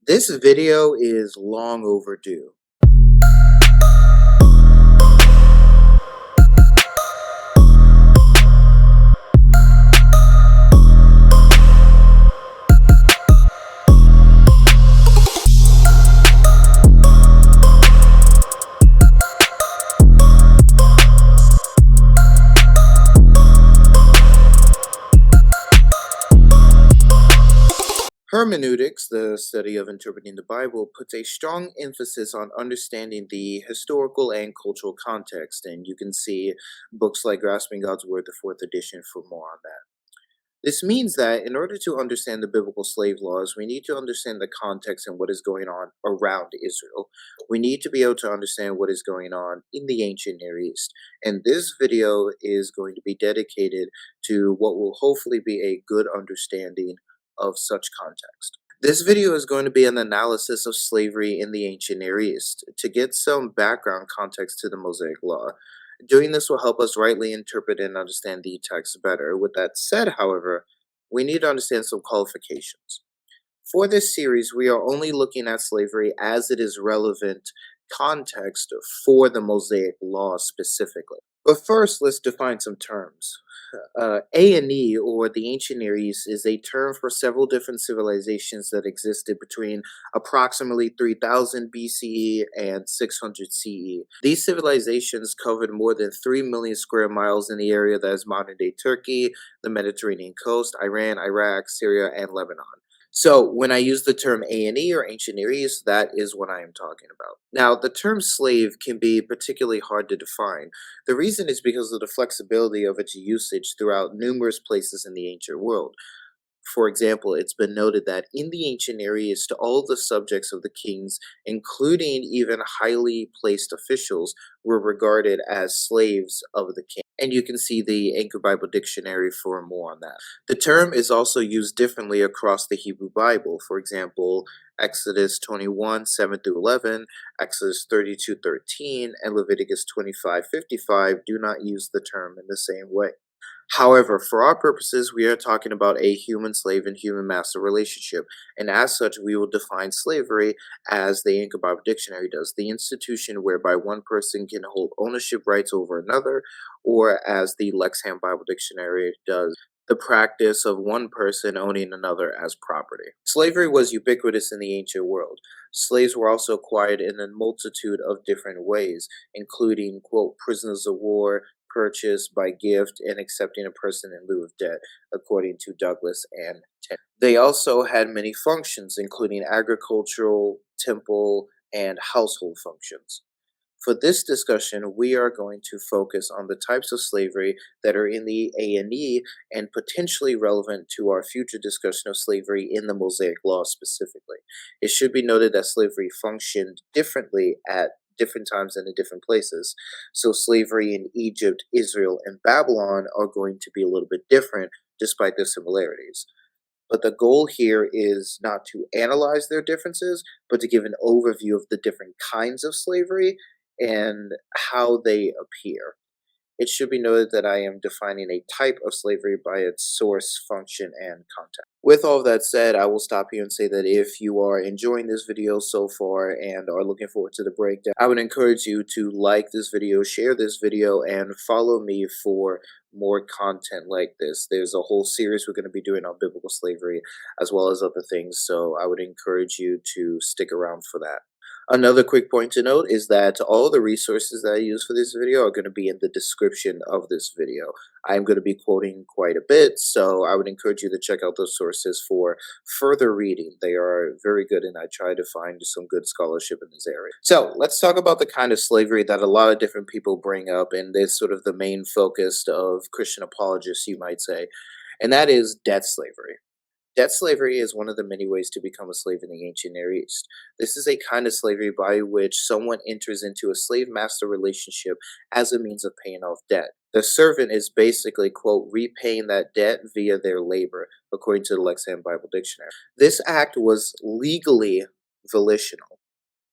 This video is long overdue. Hermeneutics, the study of interpreting the Bible, puts a strong emphasis on understanding the historical and cultural context, and you can see books like Grasping God's Word, the fourth edition, for more on that. This means that in order to understand the biblical slave laws, we need to understand the context and what is going on around Israel. We need to be able to understand what is going on in the ancient Near East. And this video is going to be dedicated to what will hopefully be a good understanding of such context. This video is going to be an analysis of slavery in the ancient Near East to get some background context to the Mosaic Law. Doing this will help us rightly interpret and understand the text better. With that said, however, we need to understand some qualifications. For this series, we are only looking at slavery as it is relevant context for the Mosaic Law specifically. But first, let's define some terms. A&E, or the Ancient Near East, is a term for several different civilizations that existed between approximately 3000 BCE and 600 CE. These civilizations covered more than 3 million square miles in the area that is modern-day Turkey, the Mediterranean coast, Iran, Iraq, Syria, and Lebanon. So when I use the term A&E or Ancient Near East, that is what I am talking about. Now, the term slave can be particularly hard to define. The reason is because of the flexibility of its usage throughout numerous places in the ancient world. For example, it's been noted that in the ancient Near East, all the subjects of the kings, including even highly placed officials, were regarded as slaves of the king. And you can see the Anchor Bible Dictionary for more on that. The term is also used differently across the Hebrew Bible. For example, Exodus 21, 7 through 11, Exodus 32, 13, and Leviticus 25, 55 do not use the term in the same way. However, for our purposes, we are talking about a human slave and human master relationship, and as such, we will define slavery as the Anchor Bible Dictionary does, the institution whereby one person can hold ownership rights over another, or as the Lexham Bible Dictionary does, the practice of one person owning another as property. Slavery was ubiquitous in the ancient world. Slaves were also acquired in a multitude of different ways, including, quote, prisoners of war, purchased by gift, and accepting a person in lieu of debt, according to Douglas and Tenney. They also had many functions, including agricultural, temple, and household functions. For this discussion, we are going to focus on the types of slavery that are in the A&E and potentially relevant to our future discussion of slavery in the Mosaic Law specifically. It should be noted that slavery functioned differently at different times and in different places. So slavery in Egypt, Israel, and Babylon are going to be a little bit different despite their similarities. But the goal here is not to analyze their differences, but to give an overview of the different kinds of slavery and how they appear. It should be noted that I am defining a type of slavery by its source, function, and context. With all of that said, I will stop here and say that if you are enjoying this video so far and are looking forward to the breakdown, I would encourage you to like this video, share this video, and follow me for more content like this. There's a whole series we're going to be doing on biblical slavery as well as other things, so I would encourage you to stick around for that. Another quick point to note is that all the resources that I use for this video are going to be in the description of this video. I'm going to be quoting quite a bit, so I would encourage you to check out those sources for further reading. They are very good, and I try to find some good scholarship in this area. So let's talk about the kind of slavery that a lot of different people bring up, and it's sort of the main focus of Christian apologists, you might say, and that is debt slavery. Debt slavery is one of the many ways to become a slave in the ancient Near East. This is a kind of slavery by which someone enters into a slave-master relationship as a means of paying off debt. The servant is basically, quote, repaying that debt via their labor, according to the Lexham Bible Dictionary. This act was legally volitional,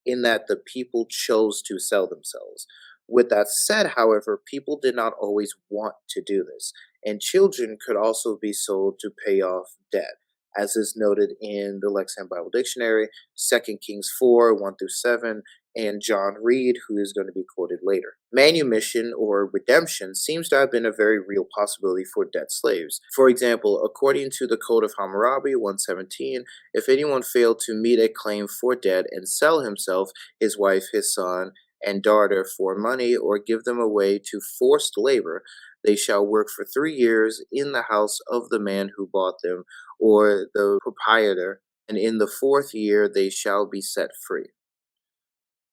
in that the people chose to sell themselves. With that said, however, people did not always want to do this, and children could also be sold to pay off debt. as is noted in the Lexham Bible Dictionary, 2 Kings 4, 1 through 7, and John Reed, who is going to be quoted later. Manumission or redemption seems to have been a very real possibility for debt slaves. For example, according to the Code of Hammurabi 117, if anyone failed to meet a claim for debt and sell himself, his wife, his son, and daughter for money, or give them away to forced labor, they shall work for 3 years in the house of the man who bought them, or the proprietor, and in the fourth year they shall be set free.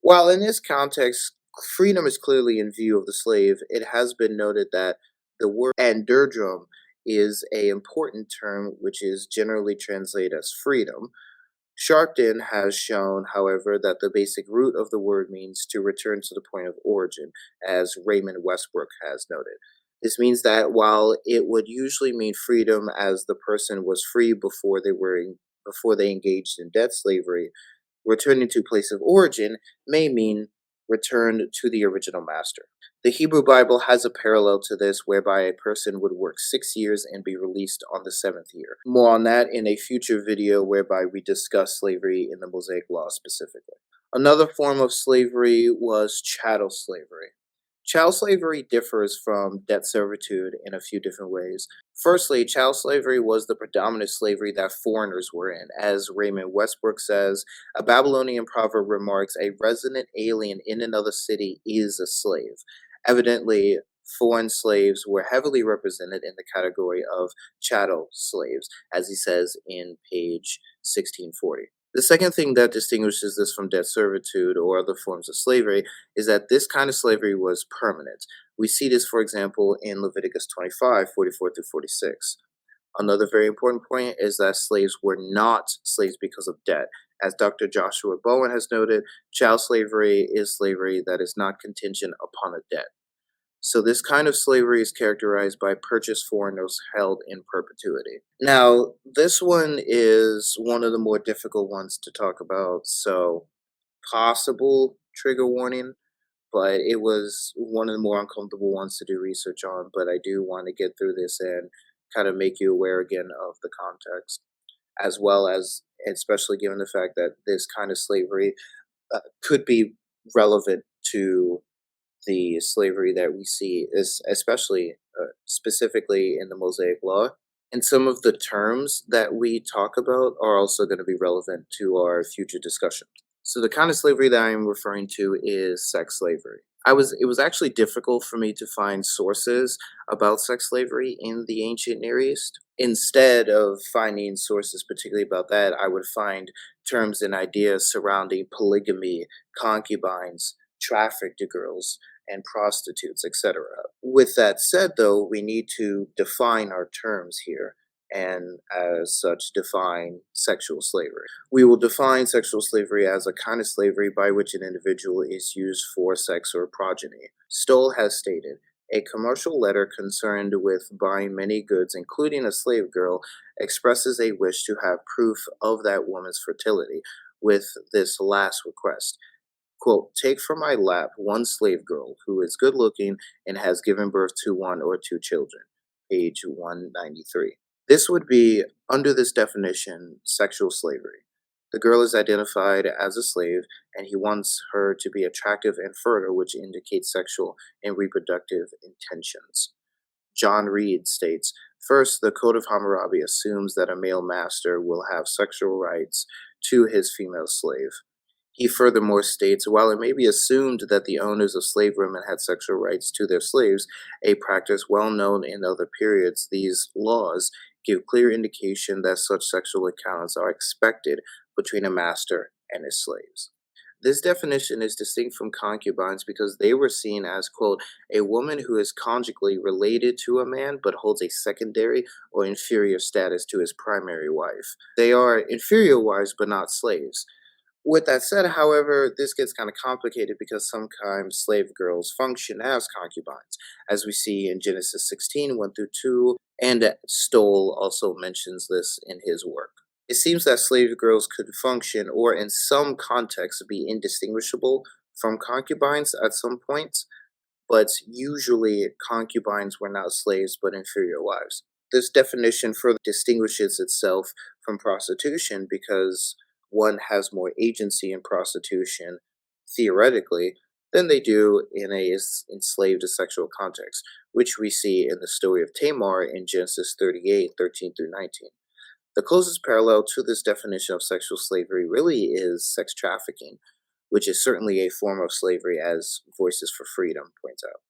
While in this context, freedom is clearly in view of the slave, it has been noted that the word andurdrum is a important term which is generally translated as freedom. Sharpton has shown, however, that the basic root of the word means to return to the point of origin, as Raymond Westbrook has noted. This means that while it would usually mean freedom as the person was free before they engaged in debt slavery, returning to place of origin may mean return to the original master. The Hebrew Bible has a parallel to this whereby a person would work 6 years and be released on the seventh year. More on that in a future video whereby we discuss slavery in the Mosaic Law specifically. Another form of slavery was chattel slavery. Chattel slavery differs from debt servitude in a few different ways. Firstly, chattel slavery was the predominant slavery that foreigners were in. As Raymond Westbrook says, a Babylonian proverb remarks, a resident alien in another city is a slave. Evidently, foreign slaves were heavily represented in the category of chattel slaves, as he says in page 1640. The second thing that distinguishes this from debt servitude or other forms of slavery is that this kind of slavery was permanent. We see this, for example, in Leviticus 25, 44 through 46. Another very important point is that slaves were not slaves because of debt. As Dr. Joshua Bowen has noted, child slavery is slavery that is not contingent upon a debt. So this kind of slavery is characterized by purchased foreigners held in perpetuity. Now, this one is one of the more difficult ones to talk about, so possible trigger warning, but it was one of the more uncomfortable ones to do research on, but I do want to get through this and kind of make you aware again of the context, as well as, especially given the fact that this kind of slavery could be relevant to the slavery that we see is especially specifically in the Mosaic Law. And some of the terms that we talk about are also going to be relevant to our future discussion. So the kind of slavery that I'm referring to is sex slavery. It was actually difficult for me to find sources about sex slavery in the ancient Near East. Instead of finding sources particularly about that, I would find terms and ideas surrounding polygamy, concubines, trafficked girls, and prostitutes, etc. With that said, though, we need to define our terms here and as such define sexual slavery. We will define sexual slavery as a kind of slavery by which an individual is used for sex or progeny. Stoll has stated, a commercial letter concerned with buying many goods, including a slave girl, expresses a wish to have proof of that woman's fertility, with this last request. Quote, take from my lap one slave girl who is good looking and has given birth to one or two children. Page 193. This would be, under this definition, sexual slavery. The girl is identified as a slave, and he wants her to be attractive and fertile, which indicates sexual and reproductive intentions. John Reed states, first, the Code of Hammurabi assumes that a male master will have sexual rights to his female slave. He furthermore states, while it may be assumed that the owners of slave women had sexual rights to their slaves, a practice well known in other periods, these laws give clear indication that such sexual encounters are expected between a master and his slaves. This definition is distinct from concubines because they were seen as, quote, a woman who is conjugally related to a man but holds a secondary or inferior status to his primary wife. They are inferior wives but not slaves. With that said, however, this gets kind of complicated because sometimes slave girls function as concubines, as we see in Genesis 16, 1 through 2, and Stoll also mentions this in his work. It seems that slave girls could function, or in some contexts, be indistinguishable from concubines at some points, but usually concubines were not slaves but inferior wives. This definition further distinguishes itself from prostitution because one has more agency in prostitution, theoretically, than they do in a enslaved sexual context, which we see in the story of Tamar in Genesis 38:13 through 19. The closest parallel to this definition of sexual slavery really is sex trafficking, which is certainly a form of slavery, as Voices for Freedom points out.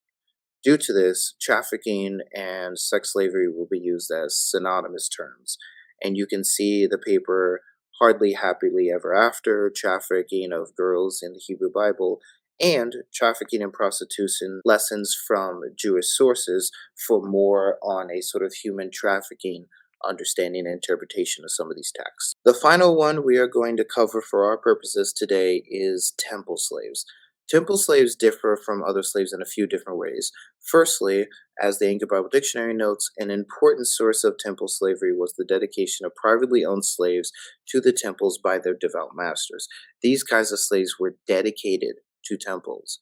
Due to this, trafficking and sex slavery will be used as synonymous terms, and you can see the paper Hardly Happily Ever After, Trafficking of Girls in the Hebrew Bible, and Trafficking and Prostitution Lessons from Jewish Sources for more on a sort of human trafficking understanding and interpretation of some of these texts. The final one we are going to cover for our purposes today is temple slaves. Temple slaves differ from other slaves in a few different ways. Firstly, as the Anchor Bible Dictionary notes, an important source of temple slavery was the dedication of privately owned slaves to the temples by their devout masters. These kinds of slaves were dedicated to temples.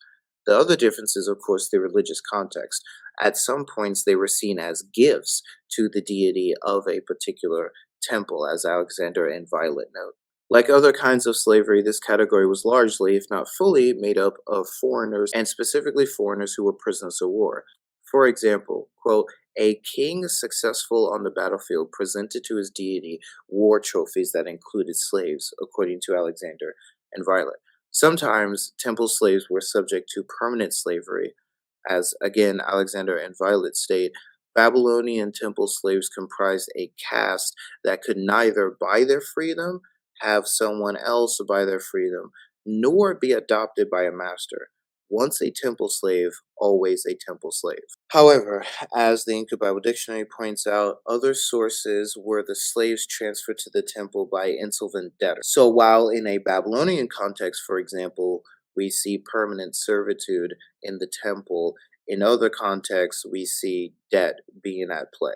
The other difference is, of course, the religious context. At some points, they were seen as gifts to the deity of a particular temple, as Alexander and Violet note. Like other kinds of slavery, this category was largely, if not fully, made up of foreigners, and specifically foreigners who were prisoners of war. For example, quote, a king successful on the battlefield presented to his deity war trophies that included slaves, according to Alexander and Violet. Sometimes temple slaves were subject to permanent slavery, as again Alexander and Violet state. Babylonian temple slaves comprised a caste that could neither buy their freedom, have someone else buy their freedom, nor be adopted by a master. Once a temple slave, always a temple slave. However, as the Anchor Bible Dictionary points out, other sources were the slaves transferred to the temple by insolvent debtors. So while in a Babylonian context, for example, we see permanent servitude in the temple, in other contexts, we see debt being at play.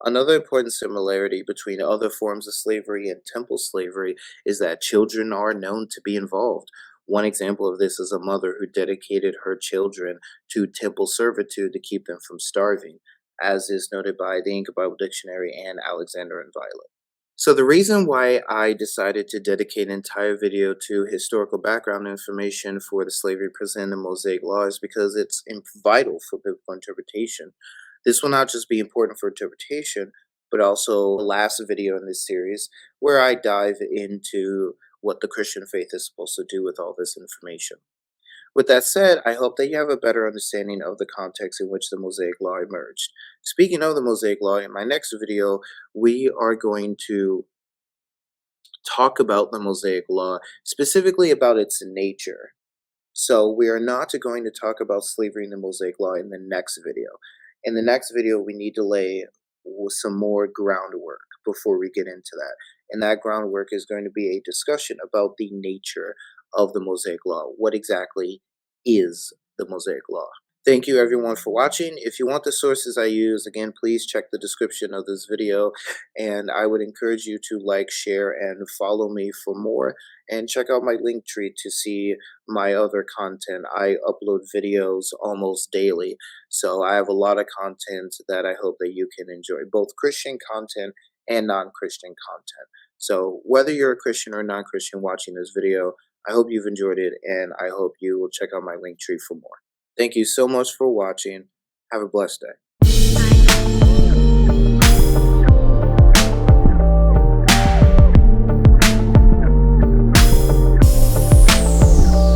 Another important similarity between other forms of slavery and temple slavery is that children are known to be involved. One example of this is a mother who dedicated her children to temple servitude to keep them from starving, as is noted by the Anchor Bible Dictionary and Alexander and Violet. So the reason why I decided to dedicate an entire video to historical background information for the slavery presented in the Mosaic Law is because it's vital for biblical interpretation. This will not just be important for interpretation, but also the last video in this series where I dive into what the Christian faith is supposed to do with all this information. With that said, I hope that you have a better understanding of the context in which the Mosaic Law emerged. Speaking of the Mosaic Law, in my next video, we are going to talk about the Mosaic Law, specifically about its nature. So we are not going to talk about slavery in the Mosaic Law in the next video. In the next video, we need to lay some more groundwork before we get into that. And that groundwork is going to be a discussion about the nature of the Mosaic Law. What exactly is the Mosaic Law? Thank you everyone for watching. If you want the sources I use, again, please check the description of this video. And I would encourage you to like, share, and follow me for more. And check out my link tree to see my other content. I upload videos almost daily. So I have a lot of content that I hope that you can enjoy, both Christian content and non-Christian content. So whether you're a Christian or non-Christian watching this video, I hope you've enjoyed it, and I hope you will check out my link tree for more. Thank you so much for watching. Have a blessed day.